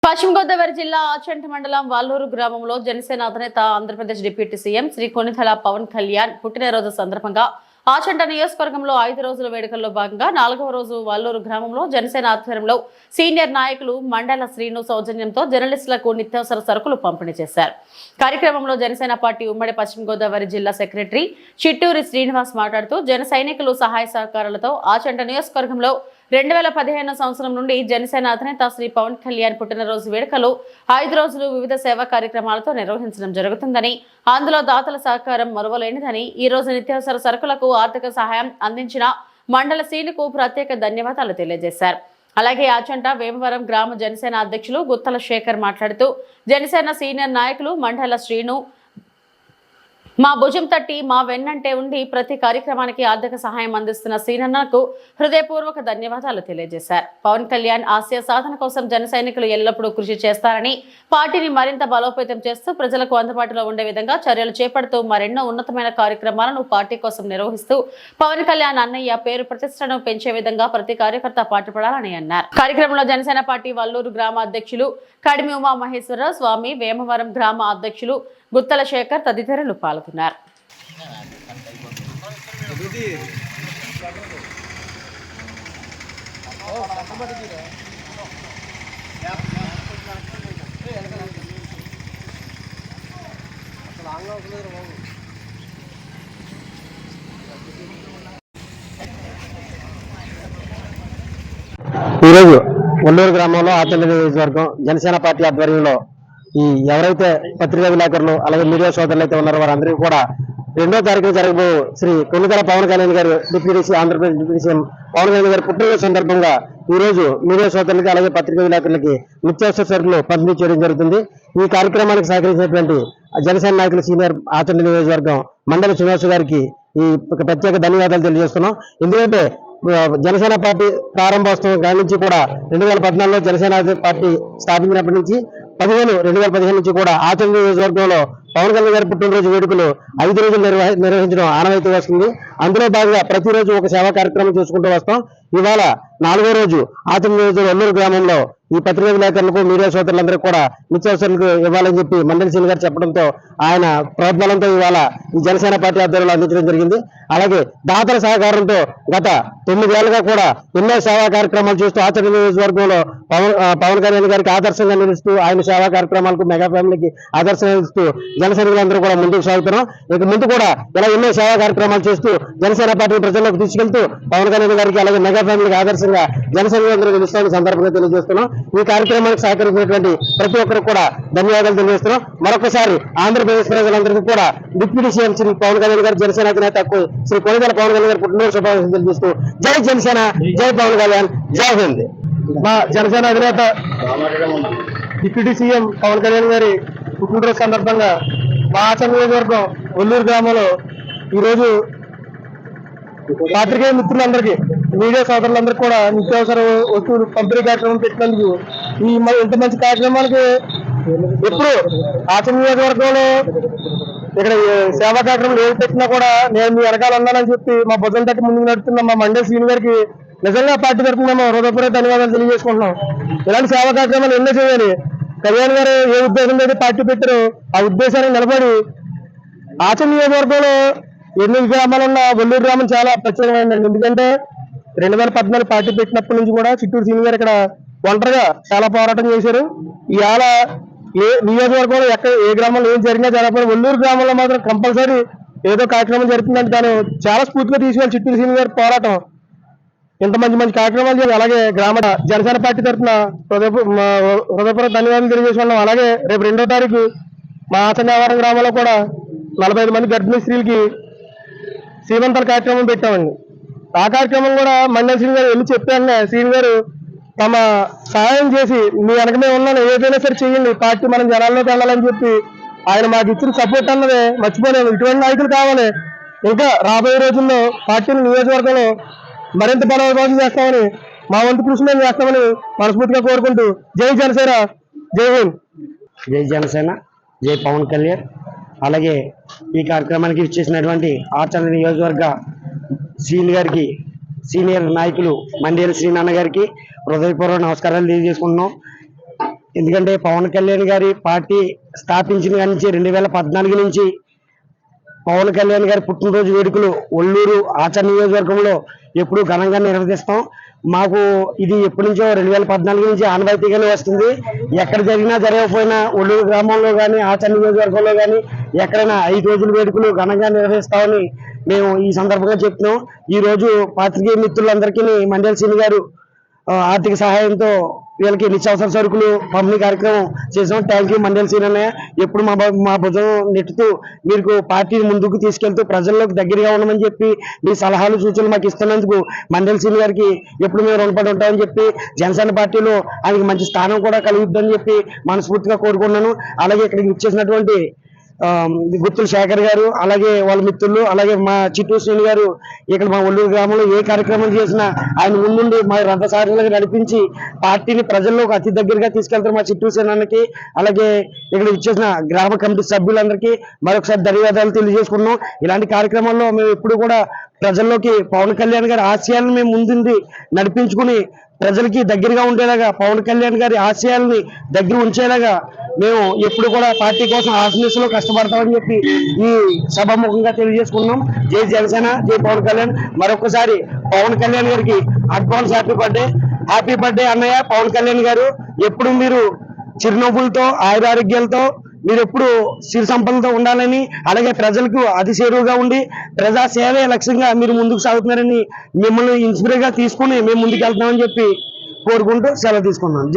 పశ్చిమ గోదావరి జిల్లా ఆచంట మండలం వాల్లూరు గ్రామంలో జనసేన అధినేత ఆంధ్రప్రదేశ్ డిప్యూటీ సీఎం శ్రీ కొణిదెల పవన్ కళ్యాణ్ పుట్టినరోజు సందర్భంగా ఆచంట నియోజకవర్గంలో 5 రోజుల వేడుకల్లో భాగంగా 4వ రోజు వాల్లూరు గ్రామంలో జనసేన ఆధ్వర్యంలో సీనియర్ నాయకులు మండల శ్రీను సౌజన్యంతో జర్నలిస్టులకు నిత్యావసర సరుకులు పంపిణీ చేశారు. కార్యక్రమంలో జనసేన పార్టీ ఉమ్మడి పశ్చిమ గోదావరి జిల్లా సెక్రటరీ చిట్టూరి శ్రీనివాస్ మాట్లాడుతూ జన సైనికులు సహాయ సహకారాలతో ఆచంట నియోజకవర్గంలో 2015 సంవత్సరం నుండి జనసేన అధినేత శ్రీ పవన్ కళ్యాణ్ పుట్టినరోజు వేడుకలు 5 రోజులు వివిధ సేవా కార్యక్రమాలతో నిర్వహించడం జరుగుతుందని, అందులో దాతల సహకారం మరువలేనిదని, ఈ రోజు నిత్యావసర సరుకులకు ఆర్థిక సహాయం అందించిన మండల శ్రీనుకు ప్రత్యేక ధన్యవాదాలు తెలియజేశారు. అలాగే ఆచంట వేమవరం గ్రామ జనసేన అధ్యక్షులు గుత్తల శేఖర్ మాట్లాడుతూ జనసేన సీనియర్ నాయకులు మండల శ్రీను మా భుజం తట్టి మా వెన్నంటే ఉండి ప్రతి కార్యక్రమానికి ఆర్థిక సహాయం అందిస్తున్న సీనన్నకు హృదయపూర్వక ధన్యవాదాలు తెలియజేశారు. పవన్ కళ్యాణ్ ఆశయ సాధన కోసం జన సైనికులు ఎల్లప్పుడూ కృషి చేస్తారని, పార్టీని మరింత బలోపేతం చేస్తూ ప్రజలకు అందుబాటులో ఉండే విధంగా చర్యలు చేపడుతూ మరెన్నో ఉన్నతమైన కార్యక్రమాలను పార్టీ కోసం నిర్వహిస్తూ పవన్ కళ్యాణ్ అన్నయ్య పేరు ప్రతిష్టను పెంచే విధంగా ప్రతి కార్యకర్త పాటుపడాలని అన్నారు. కార్యక్రమంలో జనసేన పార్టీ వల్లూరు గ్రామ అధ్యక్షులు కడిమి ఉమా మహేశ్వరరావు స్వామి, వేమవరం గ్రామ అధ్యక్షులు గుత్తల శేఖర్ తదితరులు పాల్గొన్నారు. ఈరోజు వల్లూరు గ్రామంలో ఆచంట నియోజకవర్గం జనసేన పార్టీ ఆధ్వర్యంలో ఈ ఎవరైతే పత్రికా విలేకరులు అలాగే మీడియా సోదరులు అయితే ఉన్నారో వారందరికీ కూడా 2వ తారీఖున జరగబో Shri Konidela Pawan Kalyan garu deputy Andhra Pradesh deputy CM Pawan Kalyan గారి పుట్టినరోజు సందర్భంగా ఈ రోజు మీడియా సోదరులకి అలాగే పత్రికా విలేకరులకి నిత్యావసర సరుకులు పంపిణీ చేయడం జరుగుతుంది. ఈ కార్యక్రమానికి సహకరించినటువంటి జనసేన నాయకులు సీనియర్ ఆచంట నియోజకవర్గం మండల శ్రీనివాస్ గారికి ఈ ప్రత్యేక ధన్యవాదాలు తెలియజేస్తున్నాం. ఎందుకంటే జనసేన పార్టీ ప్రారంభోత్సవం కాడి నుంచి కూడా 2014లో జనసేన పార్టీ స్థాపించినప్పటి నుంచి 2015 నుంచి కూడా ఆచంట నియోజకవర్గంలో పవన్ కళ్యాణ్ గారి పుట్టినరోజు వేడుకలు 5 రోజులు నిర్వహించడం ఆనవాయితీ వస్తుంది. అందులో భాగంగా ప్రతిరోజు ఒక సేవా కార్యక్రమం చూసుకుంటూ వస్తాం. ఇవాళ 4వ రోజు ఆచంట నియోజకవర్గం వల్లూరు గ్రామంలో ఈ పత్రికా విలేకరులకు మీడియా సోదరులందరికీ కూడా నిత్యావసరాలకు ఇవ్వాలని చెప్పి మండలి శ్రీను గారు చెప్పడంతో ఆయన ప్రోద్బలంతో ఇవాళ ఈ జనసేన పార్టీ ఆధ్వర్యంలో అందించడం జరిగింది. అలాగే దాతల సహకారంతో గత 9 ఏళ్లుగా కూడా ఎన్నో సేవా కార్యక్రమాలు చేస్తూ ఆచంట నియోజకవర్గంలో పవన్ కళ్యాణ్ గారికి ఆదర్శంగా నిలుస్తూ ఆయన సేవా కార్యక్రమాలకు మెగా ఫ్యామిలీకి ఆదర్శంగా నిలుస్తూ జనసైనికులందరూ కూడా ముందుకు సాగుతున్నాం. ఇక ముందు కూడా ఇలా ఎన్నో సేవా కార్యక్రమాలు చేస్తూ జనసేన పార్టీ ప్రజల్లోకి తీసుకెళ్తూ పవన్ కళ్యాణ్ గారికి అలాగే మెగా ఫ్యామిలీకి ఆదర్శంగా జనసైనికులందరూ నిలుస్తామని సందర్భంగా తెలియజేస్తున్నాం. ఈ కార్యక్రమానికి సహకరించినటువంటి ప్రతి ఒక్కరికి కూడా ధన్యవాదాలు తెలియజేస్తున్నాం. మరొకసారి ఆంధ్రప్రదేశ్ ప్రజలందరికీ కూడా డిప్యూటీ సీఎం శ్రీ పవన్ కళ్యాణ్ గారు జనసేన అధినేత శ్రీ కొణిదెల పవన్ కళ్యాణ్ గారి పుట్టినరోజు శుభాకాంక్షలు తెలియజేస్తూ జై జనసేన, జై పవన్ కళ్యాణ్, జై హింద్. మా జనసేన అధినేత డిప్యూటీ సీఎం పవన్ కళ్యాణ్ గారి పుట్టినరోజు సందర్భంగా మా ఆచంట నియోజకవర్గం వల్లూరు గ్రామంలో ఈరోజు పాత్రికేయ మిత్రులందరికీ మీడియా సోదరులందరికీ కూడా నిత్యావసర వస్తువులు పంపిణీ కార్యక్రమం పెట్టినందుకు ఇంత మంచి కార్యక్రమానికి ఎప్పుడు ఆచంట నియోజకవర్గంలో ఇక్కడ సేవా కార్యక్రమాలు ఏది పెట్టినా కూడా నేను మీ వెనకాల ఉన్నానని చెప్పి మా బుద్ధం తట్టి ముందుకు నడుపుతున్న మా మండలి శ్రీను గారికి నిజంగా పార్టీ తరఫున మేము హృదయపూర్వక ధన్యవాదాలు తెలియజేసుకుంటున్నాం. ఇలాంటి సేవా కార్యక్రమాలు ఎన్నో చేయాలి. కళ్యాణ్ గారు ఏ ఉద్దేశంతో అయితే పార్టీ పెట్టారో ఆ ఉద్దేశానికి నిలబడి ఆచంట నియోజకవర్గంలో 8 గ్రామాలు ఉన్న వల్లూరు గ్రామం చాలా ప్రత్యేకమైనది. ఎందుకంటే 2014 పార్టీ పెట్టినప్పటి నుంచి కూడా చిట్టూరు సీనియర్ గారు ఇక్కడ ఒంటరిగా చాలా పోరాటం చేశారు. ఇవాళ ఏ నియోజకవర్గంలో ఏ గ్రామంలో ఏం జరిగినా జరగకపోయినా వల్లూరు గ్రామంలో మాత్రం కంపల్సరీ ఏదో కార్యక్రమం జరుగుతుందంటే దాన్ని చాలా స్ఫూర్తిగా తీసుకెళ్ళి చిట్టూరు సీనియర్ గారి పోరాటం ఇంత మంచి కార్యక్రమాలు చేయాలి. అలాగే గ్రామ జనసేన పార్టీ తరఫున హృదయపూర్వక ధన్యవాదాలు తెలియజేసుకున్నాం. అలాగే రేపు 2వ తారీఖు మా ఆచంటవరం గ్రామంలో కూడా 45 మంది గర్భిణీ స్త్రీలకి సీమంతాల కార్యక్రమం పెట్టామండి. ఆ కార్యక్రమం కూడా మండలి శ్రీను గారు వెళ్ళి చెప్పాను. శ్రీను గారు తమ సహాయం చేసి మీ వెనకనే ఉన్నాను, ఏదైనా సరే చేయండి, పార్టీ మనం జనాల్లోకి వెళ్ళాలని చెప్పి ఆయన మాకు ఇచ్చిన సపోర్ట్ అన్నది మర్చిపోలేము. ఇటువంటి నాయకులు కావాలి. ఇంకా రాబోయే రోజుల్లో పార్టీని నియోజకవర్గంలో మరింత బలోపేతం చేస్తామని మా వంతు కృషి మేము చేస్తామని మనస్ఫూర్తిగా కోరుకుంటూ జై జనసేన, జై హింద్. జై జనసేన, జై పవన్ కళ్యాణ్. అలాగే ఈ కార్యక్రమానికి ఇచ్చేసినటువంటి ఆచంట నియోజకవర్గ సీనియర్ నాయకులు మండేల శ్రీనాన్న గారికి హృదయపూర్వక నమస్కారాలు తెలియజేసుకుంటున్నాం. ఎందుకంటే పవన్ కళ్యాణ్ గారి పార్టీ స్థాపించిన కాడి నుంచి 2014 నుంచి పవన్ కళ్యాణ్ గారి పుట్టినరోజు వేడుకలు ఒల్లూరు ఆచరణ నియోజకవర్గంలో ఎప్పుడు ఘనంగా నిర్వహిస్తాం. మాకు ఇది ఎప్పటి నుంచో 2014 నుంచి ఆనవాయితీగానే వస్తుంది. ఎక్కడ జరిగినా జరగకపోయినా ఒల్లూరు గ్రామంలో కానీ ఆచరణ నియోజకవర్గంలో కానీ ఎక్కడైనా 5 రోజుల వేడుకలు ఘనంగా నిర్వహిస్తామని మేము ఈ సందర్భంగా చెప్తున్నాం. ఈ రోజు పాత్రికేయ మిత్రులందరికీ మండల్ శ్రీని గారు ఆర్థిక సహాయంతో వీళ్ళకి నిత్యావసర సరుకులు పంపిణీ కార్యక్రమం చేసాం. థ్యాంక్ యూ మండల్ శ్రీని అన్నయ్య. ఎప్పుడు మా భుజం నెట్టుతూ మీకు పార్టీని ముందుకు తీసుకెళ్తూ ప్రజల్లోకి దగ్గరగా ఉండమని చెప్పి మీ సలహాలు సూచనలు మాకు ఇస్తున్నందుకు మండల్ శ్రీని గారికి ఎప్పుడు మేము రుణపడి ఉంటామని చెప్పి జనసేన పార్టీలో ఆయనకి మంచి స్థానం కూడా కలుగుద్దని చెప్పి మనస్ఫూర్తిగా కోరుకున్నాను. అలాగే ఇక్కడికి ఇచ్చేసినటువంటి గుత్తుల శేఖర్ గారు, అలాగే వాళ్ళ మిత్రులు, అలాగే మా చిట్టూరు శ్రీని గారు ఇక్కడ మా ఒల్లూరు గ్రామంలో ఏ కార్యక్రమం చేసినా ఆయన ముందుండి మా రథసారథులుగా నడిపించి పార్టీని ప్రజల్లోకి అతి దగ్గరగా తీసుకెళ్తారు మా చిట్టూరు శ్రీకి. అలాగే ఇక్కడ ఇచ్చేసిన గ్రామ కమిటీ సభ్యులందరికీ మరొకసారి ధన్యవాదాలు తెలియజేసుకున్నాం. ఇలాంటి కార్యక్రమాల్లో మేము ఎప్పుడు కూడా ప్రజల్లోకి పవన్ కళ్యాణ్ గారి ఆశయాలను మేము ముందుండి నడిపించుకుని ప్రజలకి దగ్గరగా ఉండేలాగా, పవన్ కళ్యాణ్ గారి ఆశయాలని దగ్గర ఉంచేలాగా మేము ఎప్పుడు కూడా పార్టీ కోసం ఆశీస్సులో కష్టపడతామని చెప్పి ఈ సభాముఖంగా తెలియజేసుకున్నాం. జై జనసేన, జై పవన్ కళ్యాణ్. మరొకసారి పవన్ కళ్యాణ్ గారికి అడ్వాన్స్ హ్యాపీ బర్త్డే అన్నయ్య. పవన్ కళ్యాణ్ గారు ఎప్పుడు మీరు చిరునవ్వులతో ఆయురారోగ్యాలతో మీరు ఎప్పుడు సిరి సంపదలతో ఉండాలని, అలాగే ప్రజలకు అతి చేరువుగా ఉండి ప్రజా సేవే లక్ష్యంగా మీరు ముందుకు సాగుతున్నారని మిమ్మల్ని ఇన్స్పైర్ గా తీసుకుని మేము ముందుకు వెళ్తున్నామని చెప్పి కోరుకుంటూ సెలవు తీసుకున్నాను.